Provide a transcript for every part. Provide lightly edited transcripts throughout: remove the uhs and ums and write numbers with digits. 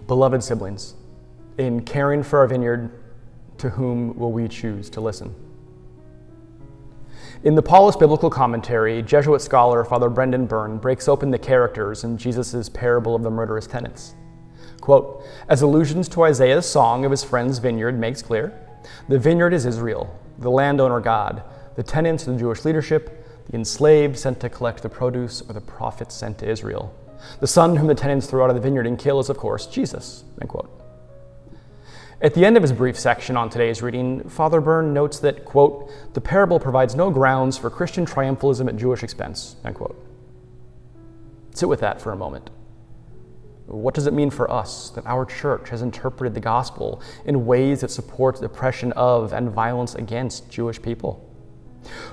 Beloved siblings, in caring for our vineyard, to whom will we choose to listen? In the Paulist Biblical Commentary, Jesuit scholar Father Brendan Byrne breaks open the characters in Jesus' parable of the murderous tenants. Quote, as allusions to Isaiah's song of his friend's vineyard makes clear, the vineyard is Israel, the landowner God, the tenants the Jewish leadership, the enslaved sent to collect the produce, or the prophets sent to Israel. The son whom the tenants throw out of the vineyard and kill is, of course, Jesus, end quote. At the end of his brief section on today's reading, Father Byrne notes that, quote, the parable provides no grounds for Christian triumphalism at Jewish expense, end quote. Sit with that for a moment. What does it mean for us that our church has interpreted the gospel in ways that support the oppression of and violence against Jewish people?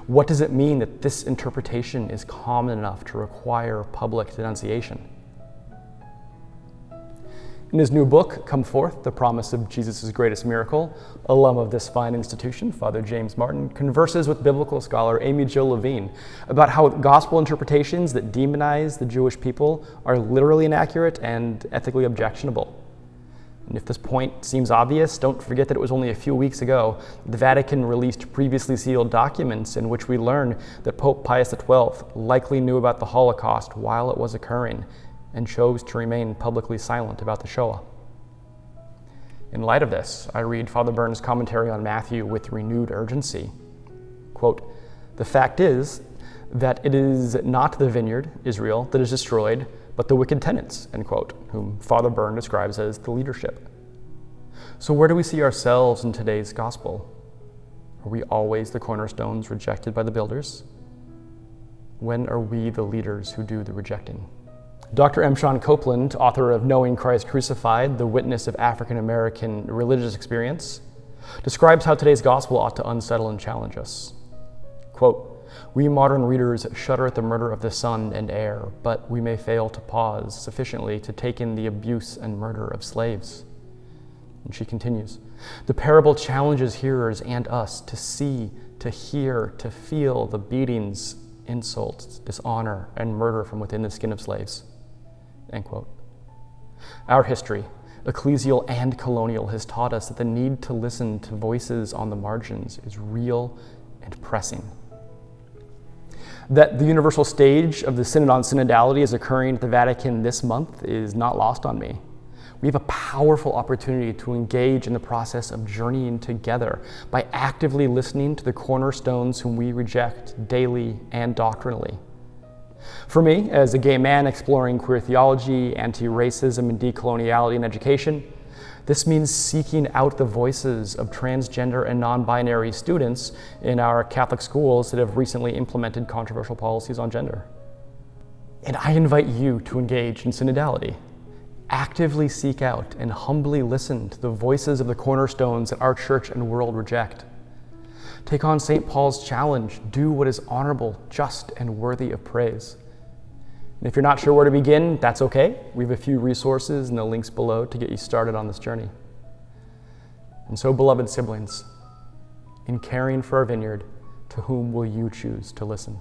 What does it mean that this interpretation is common enough to require public denunciation? In his new book, Come Forth, The Promise of Jesus' Greatest Miracle, alum of this fine institution, Father James Martin, converses with biblical scholar Amy Jo Levine about how gospel interpretations that demonize the Jewish people are literally inaccurate and ethically objectionable. And if this point seems obvious, don't forget that it was only a few weeks ago the Vatican released previously sealed documents in which we learn that Pope Pius XII likely knew about the Holocaust while it was occurring and chose to remain publicly silent about the Shoah. In light of this, I read Father Byrne's commentary on Matthew with renewed urgency. Quote, the fact is that it is not the vineyard, Israel, that is destroyed, but the wicked tenants, end quote, whom Father Byrne describes as the leadership. So where do we see ourselves in today's gospel? Are we always the cornerstones rejected by the builders? When are we the leaders who do the rejecting? Dr. M. Sean Copeland, author of Knowing Christ Crucified, The Witness of African American Religious Experience, describes how today's gospel ought to unsettle and challenge us. Quote, we modern readers shudder at the murder of the son and heir, but we may fail to pause sufficiently to take in the abuse and murder of slaves. And she continues, the parable challenges hearers and us to see, to hear, to feel the beatings, insults, dishonor, and murder from within the skin of slaves. End quote. Our history, ecclesial and colonial, has taught us that the need to listen to voices on the margins is real and pressing. That the universal stage of the Synod on Synodality is occurring at the Vatican this month is not lost on me. We have a powerful opportunity to engage in the process of journeying together by actively listening to the cornerstones whom we reject daily and doctrinally. For me, as a gay man exploring queer theology, anti-racism, and decoloniality in education, this means seeking out the voices of transgender and non-binary students in our Catholic schools that have recently implemented controversial policies on gender. And I invite you to engage in synodality. Actively seek out and humbly listen to the voices of the cornerstones that our church and world reject. Take on St. Paul's challenge, do what is honorable, just, and worthy of praise. And if you're not sure where to begin, that's okay. We have a few resources and the links below to get you started on this journey. And so, beloved siblings, in caring for our vineyard, to whom will you choose to listen?